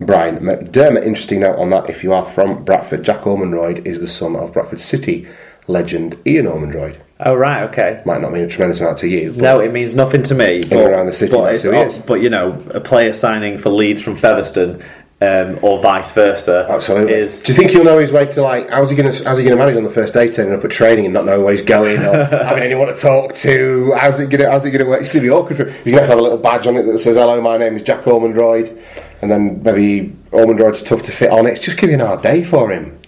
Brian McDermott. Interesting note on that, if you are from Bradford, Jack Ormondroyd is the son of Bradford City legend Ian Ormondroyd. Oh, right, okay. Might not mean a tremendous amount to you. No, it means nothing to me. In and around the city, that's who he is. But, a player signing for Leeds from Featherstone, or vice versa. Absolutely. Do you think he'll know his way to, how's he going to manage on the first day, turning up at training and not knowing where he's going, or having anyone to talk to? How's it going to work? It's going to be awkward for him. He's going to have a little badge on it that says, "Hello, my name is Jack Ormondroyd," and then maybe Ormondroyd's tough to fit on. It's just going to be an hard day for him.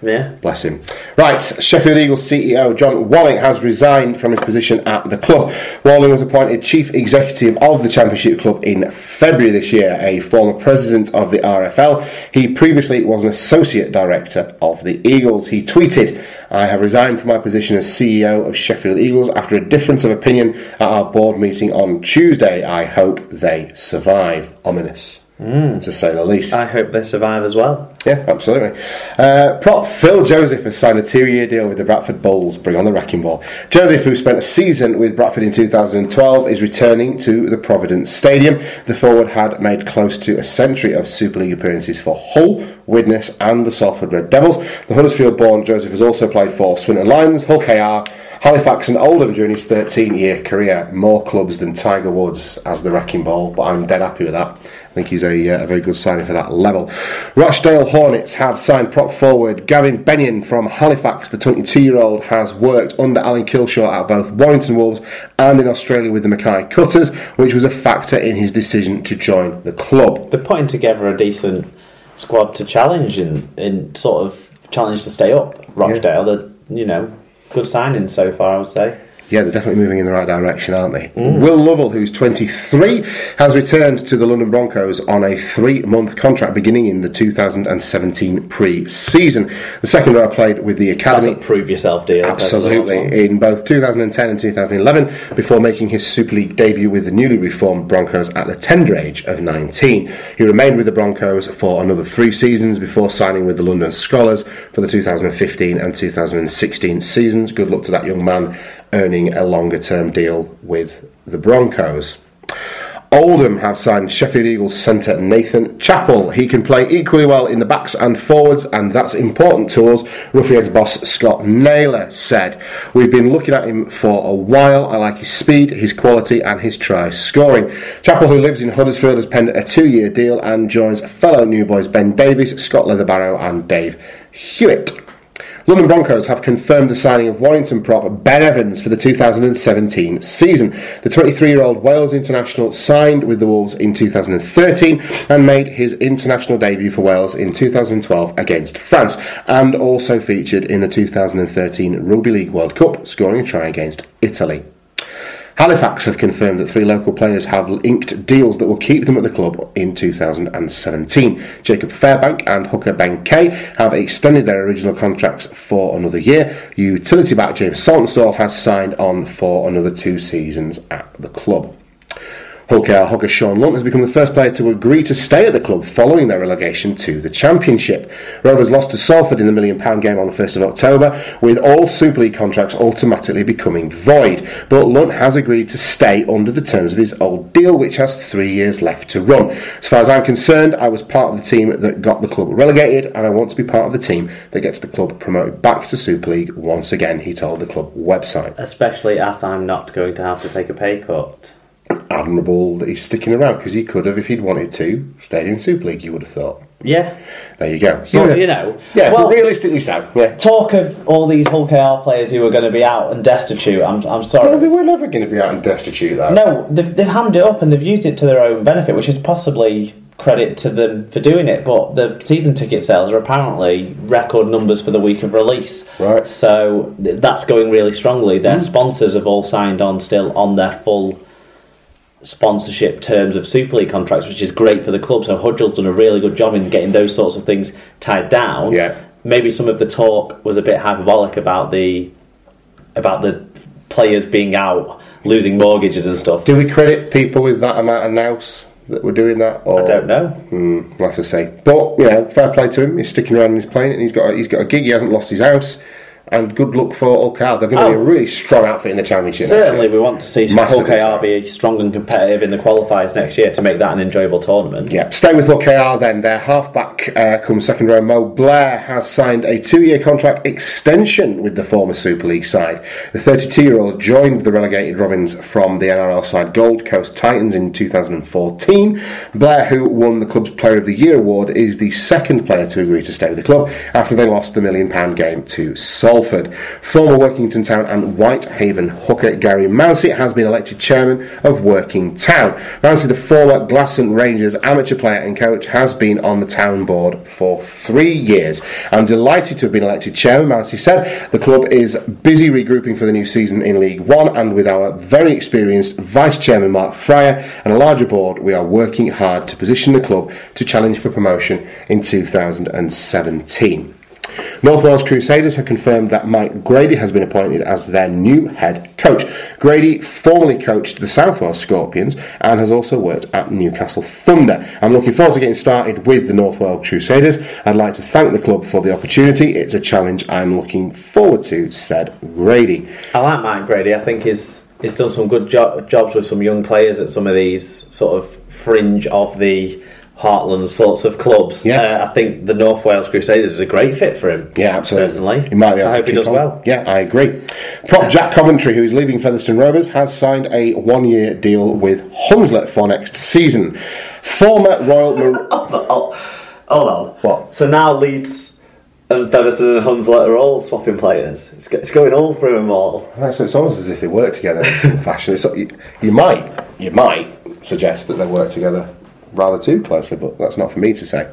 Yeah. Bless him. Right, Sheffield Eagles CEO John Walling has resigned from his position at the club. Walling was appointed Chief Executive of the Championship club in February this year, a former president of the RFL. He previously was an Associate Director of the Eagles. He tweeted, "I have resigned from my position as CEO of Sheffield Eagles after a difference of opinion at our board meeting on Tuesday. I hope they survive." Ominous. To say the least. I hope they survive as well. Yeah, absolutely. Prop Phil Joseph has signed a 2-year deal with the Bradford Bulls. Bring on the wrecking ball. Joseph, who spent a season with Bradford in 2012, is returning to the Providence Stadium. The forward had made close to a century of Super League appearances for Hull, Widnes and the Salford Red Devils. The Huddersfield-born Joseph has also played for Swinton Lions, Hull KR, Halifax and Oldham during his 13-year career. More clubs than Tiger Woods as the wrecking ball, but I'm dead happy with that. I think he's a very good signing for that level. Rochdale Hornets have signed prop forward Gavin Benyon from Halifax. The 22-year-old has worked under Alan Kilshaw at both Warrington Wolves and in Australia with the Mackay Cutters, which was a factor in his decision to join the club. They're putting together a decent squad to challenge and sort of challenge to stay up. Rochdale, yeah. Good signing so far, I would say. Yeah, they're definitely moving in the right direction, aren't they? Will Lovell, who's 23, has returned to the London Broncos on a 3-month contract beginning in the 2017 pre-season. The second row played with the academy. That's a prove yourself deal. Absolutely. In both 2010 and 2011, before making his Super League debut with the newly reformed Broncos at the tender age of 19. He remained with the Broncos for another 3 seasons before signing with the London Scholars for the 2015 and 2016 seasons. Good luck to that young man, earning a longer-term deal with the Broncos. Oldham have signed Sheffield Eagles centre Nathan Chappell. He can play equally well in the backs and forwards, and that's important to us, Ruffians boss Scott Naylor said. "We've been looking at him for a while. I like his speed, his quality and his try scoring." Chappell, who lives in Huddersfield, has penned a 2-year deal and joins fellow New Boys Ben Davies, Scott Leatherbarrow and Dave Hewitt. London Broncos have confirmed the signing of Warrington prop Ben Evans for the 2017 season. The 23-year-old Wales international signed with the Wolves in 2013 and made his international debut for Wales in 2012 against France, and also featured in the 2013 Rugby League World Cup, scoring a try against Italy. Halifax have confirmed that 3 local players have inked deals that will keep them at the club in 2017. Jacob Fairbank and hooker Ben Kay have extended their original contracts for another year. Utility back James Saltonstall has signed on for another 2 seasons at the club. Hull KR hooker Sean Lunt has become the first player to agree to stay at the club following their relegation to the Championship. Rovers lost to Salford in the £1 million game on the 1st of October, with all Super League contracts automatically becoming void. But Lunt has agreed to stay under the terms of his old deal, which has 3 years left to run. "As far as I'm concerned, I was part of the team that got the club relegated, and I want to be part of the team that gets the club promoted back to Super League once again," he told the club website. Especially as I'm not going to have to take a pay cut. Admirable that he's sticking around, because he could have, if he'd wanted to, stayed in Super League, you would have thought. Yeah. There you go. But, Yeah, well, realistically so. Yeah. Talk of all these Hull KR players who are going to be out and destitute, I'm sorry. No, they were never going to be out and destitute, though. No, they've hammed it up and they've used it to their own benefit, which is possibly credit to them for doing it, but the season ticket sales are apparently record numbers for the week of release. Right. So that's going really strongly. Their sponsors have all signed on still on their full sponsorship terms of Super League contracts, which is great for the club. So Hudgell's done a really good job in getting those sorts of things tied down. Yeah. Maybe some of the talk was a bit hyperbolic about the players being out, losing mortgages and stuff. Do we credit people with that amount of nous that were doing that? Or, I don't know. We'll have to say. But fair play to him. He's sticking around and he's playing it, and he's got a gig. He hasn't lost his house. And good luck for Hull KR. They're going to be a really strong outfit in the Championship. Certainly, we want to see Hull KR be strong and competitive in the qualifiers next year to make that an enjoyable tournament. Yeah, stay with Hull KR then. Their halfback comes second row, Mo Blair, has signed a 2-year contract extension with the former Super League side. The 32-year-old joined the relegated Robins from the NRL side Gold Coast Titans in 2014. Blair, who won the club's Player of the Year award, is the second player to agree to stay with the club after they lost the £1 million game to Salford. Former Workington Town and Whitehaven hooker Gary Mounsey has been elected chairman of Working Town. Mounsey, the former Glasson Rangers amateur player and coach, has been on the town board for 3 years. I'm delighted to have been elected chairman, Mounsey said. The club is busy regrouping for the new season in League One, and with our very experienced vice chairman Mark Fryer and a larger board, we are working hard to position the club to challenge for promotion in 2017. North Wales Crusaders have confirmed that Mike Grady has been appointed as their new head coach. Grady formerly coached the South Wales Scorpions and has also worked at Newcastle Thunder. I'm looking forward to getting started with the North Wales Crusaders. I'd like to thank the club for the opportunity. It's a challenge I'm looking forward to, said Grady. I like Mike Grady. I think he's done some good jobs with some young players at some of these sort of fringe of the Heartland sorts of clubs. Yeah. I think the North Wales Crusaders is a great fit for him. Yeah, absolutely. Personally, He might be able I to hope he does on. well. Yeah, I agree. Prop Jack Coventry, who is leaving Featherstone Rovers, has signed a 1-year deal with Hunslet for next season. Former Royal Hold on. What? So now Leeds and Featherstone and Hunslet are all swapping players. It's going all through them all. So it's almost as if they work together in some fashion. You might suggest that they work together rather too closely, but that's not for me to say.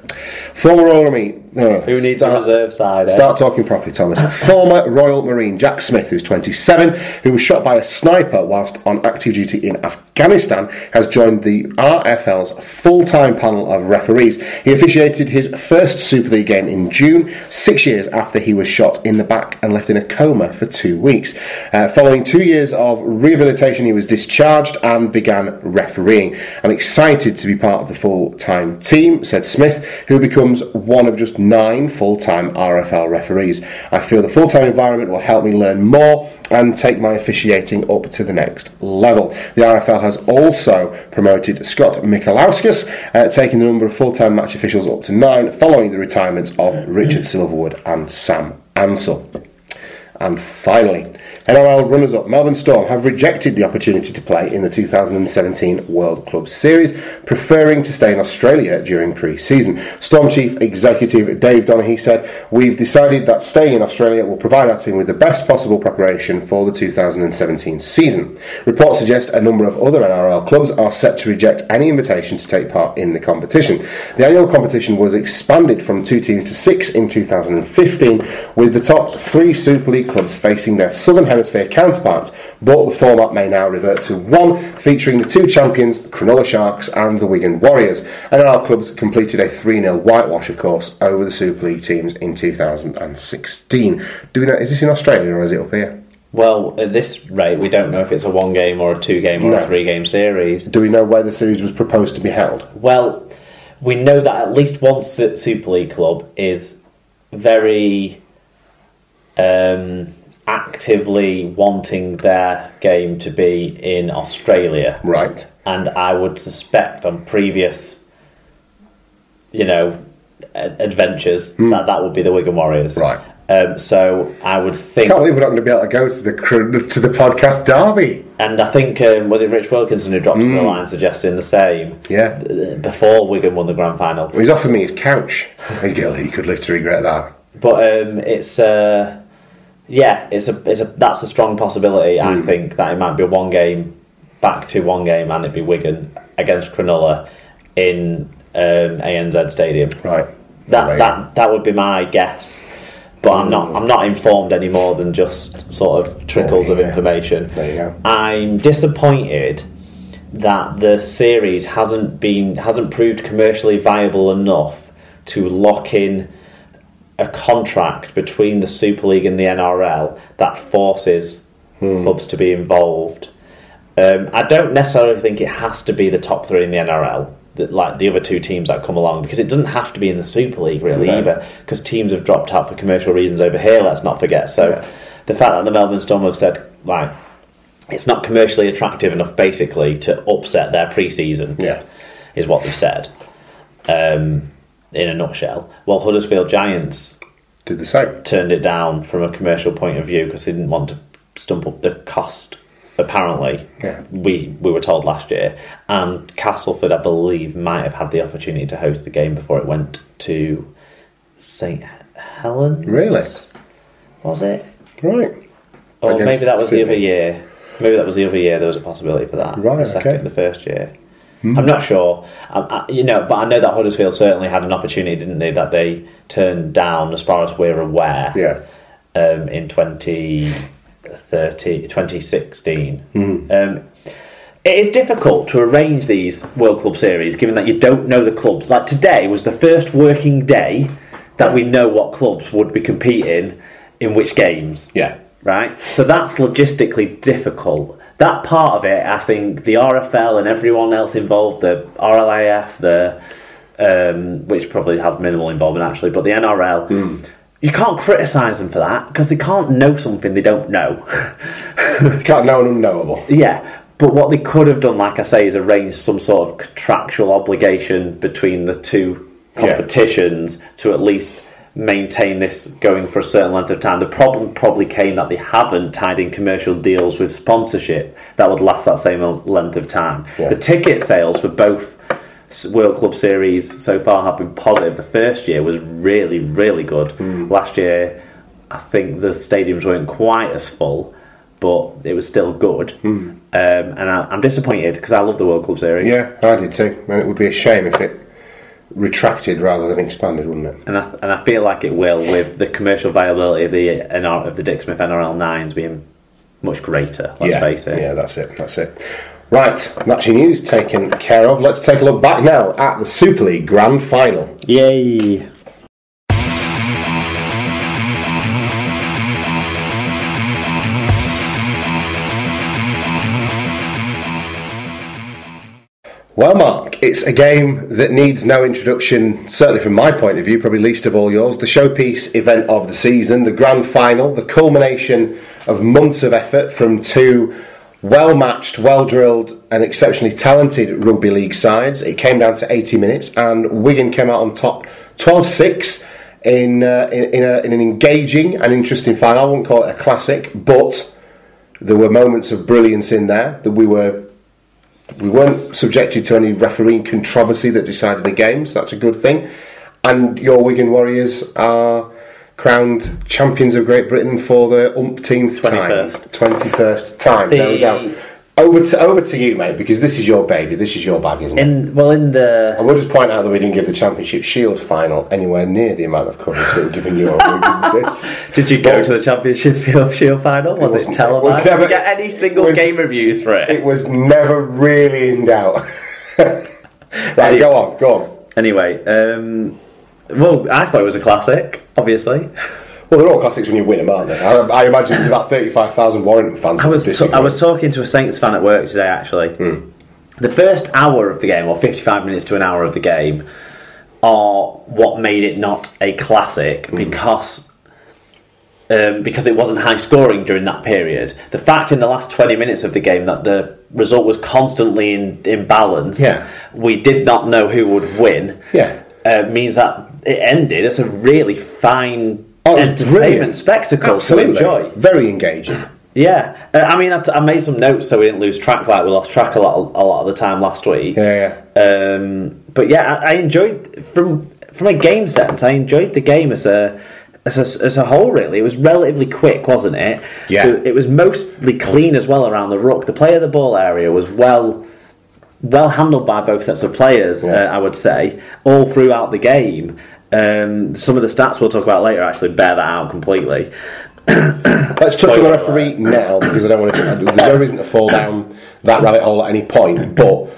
Former Royal Marine... Who needs a reserve side? Start talking properly, Thomas. Former Royal Marine Jack Smith, who's 27, who was shot by a sniper whilst on active duty in Afghanistan, has joined the RFL's full-time panel of referees. He officiated his first Super League game in June, 6 years after he was shot in the back and left in a coma for 2 weeks. Following 2 years of rehabilitation, he was discharged and began refereeing. I'm excited to be part of the full-time team, said Smith, who becomes one of just 9 full-time RFL referees. I feel the full-time environment will help me learn more and take my officiating up to the next level. The RFL has also promoted Scott Michalauskas, taking the number of full-time match officials up to 9, following the retirements of Richard Silverwood and Sam Ansell. And finally, NRL runners-up Melbourne Storm have rejected the opportunity to play in the 2017 World Club Series, preferring to stay in Australia during pre-season. Storm Chief Executive Dave Donaghy said, "We've decided that staying in Australia will provide our team with the best possible preparation for the 2017 season." Reports suggest a number of other NRL clubs are set to reject any invitation to take part in the competition. The annual competition was expanded from 2 teams to 6 in 2015, with the top 3 Super League clubs facing their Southern Hemisphere counterparts, but the format may now revert to 1, featuring the 2 champions, Cronulla Sharks and the Wigan Warriors. NRL clubs completed a 3-0 whitewash, of course, over the Super League teams in 2016. Do we know, is this in Australia or is it up here? Well, at this rate, we don't know if it's a 1-game or a 2-game or a 3-game series. Do we know where the series was proposed to be held? Well, we know that at least one Super League club is very actively wanting their game to be in Australia. Right. And I would suspect on previous, adventures that would be the Wigan Warriors. Right. So I would think... I can't believe we're not going to be able to go to the podcast derby. And I think, was it Rich Wilkinson who dropped the line suggesting the same? Yeah. Before Wigan won the grand final. Well, he's offered me his couch. He could live to regret that. But that's a strong possibility. I think that it might be a 1-game, back to 1 game, and it'd be Wigan against Cronulla in ANZ Stadium. Right. That would be my guess. But I'm not informed any more than just sort of trickles of information. There you go. I'm disappointed that the series hasn't proved commercially viable enough to lock in a contract between the Super League and the NRL that forces clubs to be involved. I don't necessarily think it has to be the top 3 in the NRL. like the other two teams that come along, because it doesn't have to be in the Super League really either, because teams have dropped out for commercial reasons over here, let's not forget. So the fact that the Melbourne Storm have said, like, it's not commercially attractive enough basically to upset their pre-season is what they've said, in a nutshell. Well, Huddersfield Giants did the same, turned it down from a commercial point of view because they didn't want to stump up the cost, apparently. We were told last year. And Castleford, I believe, might have had the opportunity to host the game before it went to St Helens. Really? Was it? Right. Or maybe that was the other year. Maybe that was the other year there was a possibility for that. Right, The first year. I'm not sure. But I know that Huddersfield certainly had an opportunity, didn't they, that they turned down, as far as we're aware, in 2016. It is difficult to arrange these World Club Series, given that you don't know the clubs. Like, today was the first working day that we know what clubs would be competing in which games. Right? So that's logistically difficult. That part of it, I think the RFL and everyone else involved, the RLAF, which probably had minimal involvement actually, but the NRL, you can't criticise them for that, because they can't know something they don't know. You can't know an unknowable. Yeah, but what they could have done, like I say, is arrange some sort of contractual obligation between the two competitions to at least maintain this going for a certain length of time. The problem probably came that they haven't tied in commercial deals with sponsorship that would last that same length of time. The ticket sales for both World Club Series so far have been positive. The first year was really, really good. Last year, I think the stadiums weren't quite as full, but it was still good. And I'm disappointed, because I love the World Club Series. Yeah, I did too. And it would be a shame if it retracted rather than expanded, wouldn't it? And I feel like it will, with the commercial viability of the Dick Smith NRL 9s being much greater, let's face it. Yeah, that's it. Right, matching news taken care of. Let's take a look back now at the Super League Grand Final. Yay! Well, Mark, it's a game that needs no introduction, certainly from my point of view, probably least of all yours. The showpiece event of the season, the grand final, the culmination of months of effort from two well-matched, well-drilled and exceptionally talented rugby league sides. It came down to 80 minutes and Wigan came out on top 12-6 in an engaging and interesting final. I wouldn't call it a classic, but there were moments of brilliance in there that we weren't subjected to any refereeing controversy that decided the game, so that's a good thing. And your Wigan Warriors are crowned champions of Great Britain for the umpteenth time. 21st time. There we go. Over to you, mate, because this is your baby, this is your bag, isn't it? And we'll just point out that we didn't give the Championship Shield final anywhere near the amount of coverage that we're giving you over this. Did you go to the Championship Shield final? Was it televised? Did you get any single game reviews for it? It was never really in doubt. Right, go on. Anyway, well, I thought it was a classic, obviously. Well, they're all classics when you win them, aren't they? I imagine there's about 35,000 Warrington fans. I was talking to a Saints fan at work today, actually. The first hour of the game, or 55 minutes to an hour of the game, are what made it not a classic, because it wasn't high scoring during that period. The fact in the last 20 minutes of the game that the result was constantly in balance, we did not know who would win, means that it ended as a really fine entertainment spectacle. Absolutely. To enjoy. Very engaging. Yeah, I mean, I made some notes so we didn't lose track. Like we lost track a lot of the time last week. But yeah, I enjoyed from a game sense. I enjoyed the game as a whole. Really, it was relatively quick, wasn't it? Yeah. So it was mostly clean as well around the ruck. The play of the ball area was well handled by both sets of players. I would say all throughout the game. Some of the stats we'll talk about later actually bear that out completely. Let's touch on the referee now, because I don't want to. There's no reason to fall down that rabbit hole at any point. But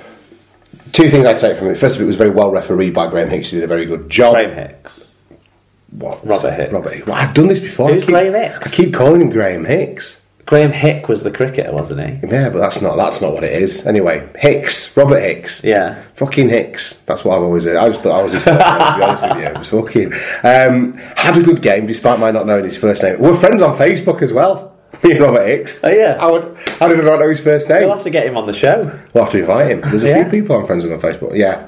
two things I'd take from it. First of all, it was very well refereed by Graham Hicks. He did a very good job. Graham Hicks. What? Robert Hicks. Well, I've done this before. Who's Graham Hicks? I keep calling him Graham Hicks. Graham Hick was the cricketer, wasn't he? Yeah, but that's not what it is. Anyway, Hicks, Robert Hicks. Yeah. Fucking Hicks. That's what I've always heard. I just thought I was his first name, to be honest with you. It was fucking... had a good game, despite my not knowing his first name. We're friends on Facebook as well. Me and Robert Hicks. Oh, yeah. I did not know his first name. We'll have to get him on the show. We'll have to invite him. There's a few people I'm friends with on Facebook. Yeah.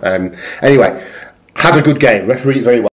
Anyway, had a good game. Refereed it very well.